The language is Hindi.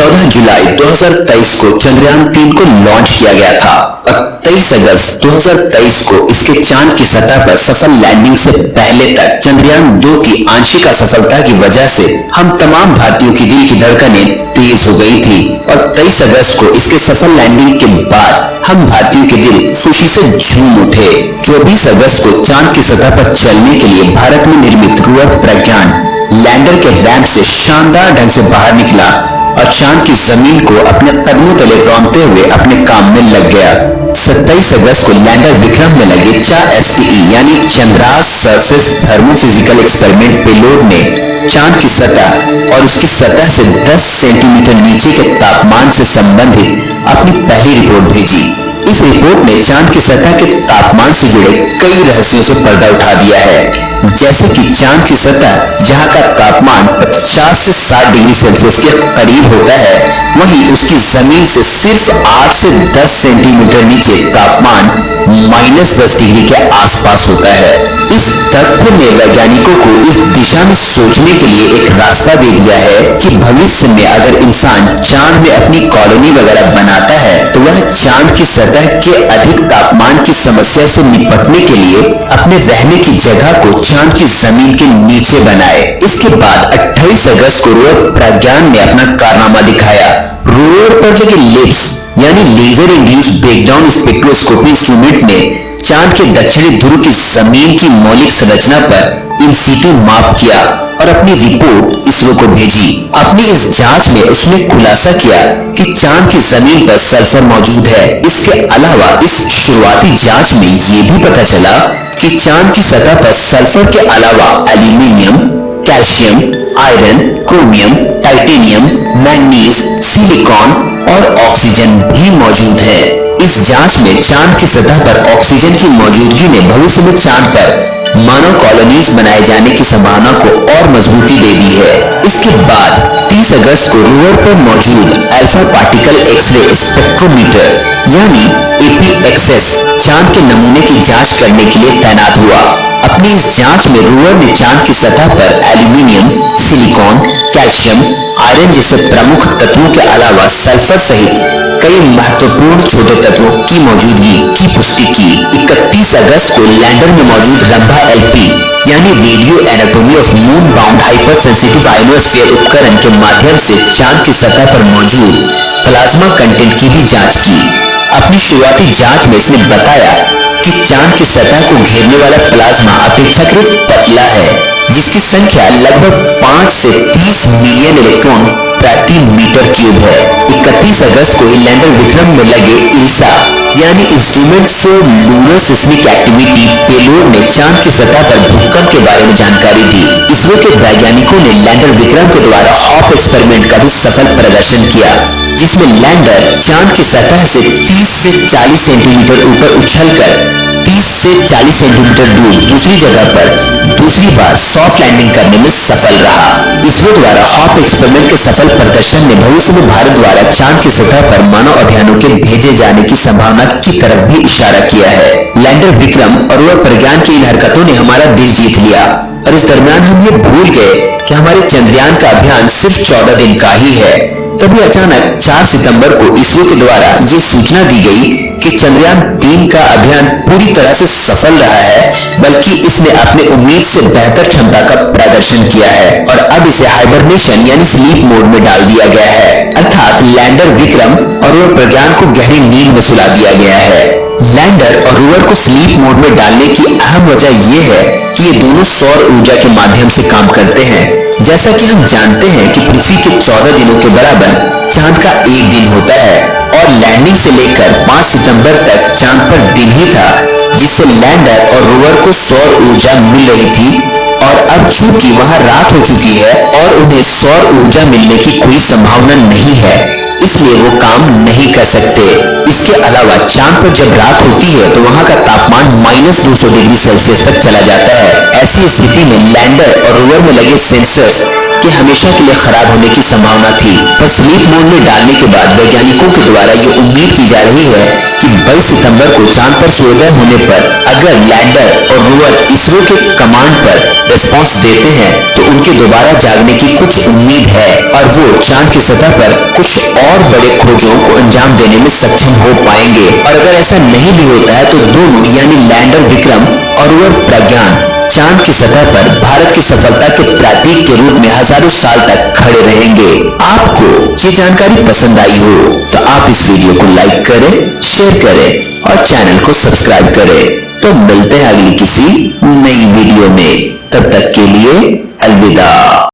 14 जुलाई 2023 को चंद्रयान 3 को लॉन्च किया गया था और 23 अगस्त 2023 को इसके चांद की सतह पर सफल लैंडिंग से पहले तक चंद्रयान 2 की आंशिक असफलता की वजह से हम तमाम भारतीयों की दिल की धड़कनें तेज हो गई थी और 23 अगस्त को इसके सफल लैंडिंग के बाद हम भारतीयों के दिल खुशी से झूम उठे। 24 अगस्त को चांद की सतह पर चलने के लिए भारत में निर्मित रोवर प्रज्ञान लैंडर के रैंप से शानदार ढंग से बाहर निकला और चांद की जमीन को अपने कदमों तले रौंदते हुए अपने काम में लग गया। 27 अगस्त को लैंडर विक्रम में लगे 4 STE यानी Chandra's surface thermophysical experiment payload ने चांद की सतह और उसकी सतह से 10 सेंटीमीटर नीचे के तापमान से संबंधित अपनी पहली रिपोर्ट भेजी। इस रिपोर्ट ने चांद की सतह के तापमान से जुड़े कई रहस्यों से पर्दा उठा दिया है, जैसे कि चांद की सतह जहां का तापमान 50 से 60 डिग्री सेल्सियस के करीब होता है, वहीं उसकी जमीन से सिर्फ 8 से 10 सेंटीमीटर नीचे तापमान -10 डिग्री के आसपास होता है। इस तथ्य ने वैज्ञानिकों को इस दिशा में सोचने के लिए एक रास्ता दे दिया है कि भविष्य में अगर इंसान चांद में अपनी कॉलोनी वगैरह बनाता है तो वह चांद की सतह के अधिक तापमान की समस्या से निपटने के लिए अपने रहने की जगह को चांद की जमीन के नीचे बनाए। इसके बाद 28 अगस्त को रोवर प्रज्ञान ने अपना कारनामा दिखाया। रोवर पर लगे लिप्स यानी laser induced breakdown spectroscopy instrument ने चांद के दक्षिणी ध्रुव की जमीन की मौलिक संरचना पर इन सीटू माप किया और अपनी रिपोर्ट इसरो को भेजी। अपनी इस जांच में उसने खुलासा किया कि चांद की जमीन पर सल्फर मौजूद है। इसके अलावा इस शुरुआती जांच में ये भी पता चला कि चांद की सतह पर सल्फर के अलावा aluminium, calcium, iron, chromium, titanium, manganese, silicon और ऑक्सीजन भी मौजूद है। इस जांच में चांद की सतह पर ऑक्सीजन की मौजूदगी ने भविष्य में चांद पर मानव कॉलोनीज बनाए जाने की संभावना को और मजबूती दे दी है। इसके बाद 30 अगस्त को रोवर पर मौजूद अल्फा पार्टिकल एक्सरे स्पेक्ट्रोमीटर यानी APXS चांद के नमूने की जांच करने के लिए तैनात हुआ। अपनी इस जांच में रोवर ने चांद की सतह पर एल्यूमिनियम, सिलिकॉन, कैल्शियम, आयरन जैसे प्रमुख तत्वों के अलावा सल्फर सहित कई महत्वपूर्ण छोटे तत्वों की मौजूदगी की पुष्टि की। 31 अगस्त को लैंडर में मौजूद रंभा LP यानी radio anatomy of moon bound hypersensitive ionosphere उपकरण के माध्यम से चांद की सतह पर मौजूद प्लाज्मा कंटेंट की भी जांच की। अपनी शुरुआती जांच में इसने बताया कि चांद की सतह को घेरने वाला प्लाज्मा अपेक्षाकृत पतला है, जिसकी संख्या लगभग 5 से 30 मिलियन इलेक्ट्रॉन प्रति मीटर क्यूब है। 31 अगस्त को लैंडर विक्रम में लगे ILSA यानी instrument for lunar seismic activity payload ने चांद की सतह पर भूकंप के बारे में जानकारी दी। इसरो के वैज्ञानिकों ने लैंडर विक्रम के द्वारा हॉप एक्सपेरिमेंट का भी सफल प्रदर्शन किया, जिसमें लैंडर चांद की सतह से 30 से 40 सेंटीमीटर ऊपर उछलकर 30 से 40 सेंटीमीटर दूर दूसरी जगह पर दूसरी बार सॉफ्ट लैंडिंग करने में सफल रहा। इसरो द्वारा हॉप एक्सपेरिमेंट के सफल प्रदर्शन ने भविष्य में भारत द्वारा चांद की सतह पर मानव अभियानों के भेजे जाने की संभावना की तरफ भी इशारा किया है। लैंडर विक्रम और रोवर प्रज्ञान की इन हरकतों ने हमारा दिल जीत लिया और इस दरमियान हम ये भूल गए कि हमारे चंद्रयान का अभियान सिर्फ 14 दिन का ही है। तभी अचानक 4 सितंबर को इसरो के द्वारा ये सूचना दी गई कि चंद्रयान 3 का अभियान पूरी तरह से सफल रहा है, बल्कि इसने अपने उम्मीद से बेहतर क्षमता का प्रदर्शन किया है और अब इसे हाइबरनेशन यानी स्लीप मोड में डाल दिया गया है। अर्थात लैंडर विक्रम और रोवर प्रज्ञान को गहरी नींद में सुला दिया गया है। लैंडर और रोवर को स्लीप मोड में डालने की अहम वजह यह है कि ये दोनों सौर ऊर्जा के माध्यम से काम करते हैं। जैसा कि हम जानते हैं कि पृथ्वी के 14 दिनों के बराबर चांद का एक दिन होता है और लैंडिंग से लेकर 5 सितंबर तक चांद पर दिन ही था, जिससे लैंडर और रोवर को सौर ऊर्जा मिल रही थी और अब चूंकि वहां रात हो चुकी है और उन्हें सौर ऊर्जा मिलने की कोई संभावना नहीं है, इसलिए वो काम नहीं कर सकते। इसके अलावा चांद पर जब रात होती है तो वहां का तापमान -200 डिग्री सेल्सियस तक चला जाता है। ऐसी स्थिति में लैंडर और रोवर में लगे सेंसर्स कि हमेशा के लिए खराब होने की संभावना थी। पर स्लीप मोड में डालने के बाद वैज्ञानिकों के द्वारा ये उम्मीद की जा रही है कि 22 सितंबर को चांद पर सूर्योदय होने पर अगर लैंडर और रोवर इसरो के कमांड पर रिस्पॉन्स देते हैं तो उनके दोबारा जागने की कुछ उम्मीद है और वो चांद की सतह पर कुछ और बड़े खोजों को अंजाम देने में सक्षम हो पाएंगे। और अगर ऐसा नहीं भी होता है तो दोनों यानी लैंडर विक्रम और रोवर प्रज्ञान चांद की सतह पर भारत की सफलता के प्रतीक के रूप में हजारों साल तक खड़े रहेंगे। आपको ये जानकारी पसंद आई हो तो आप इस वीडियो को लाइक करें, शेयर करें और चैनल को सब्सक्राइब करें। तो मिलते हैं अगली किसी नई वीडियो में, तब तक के लिए अलविदा।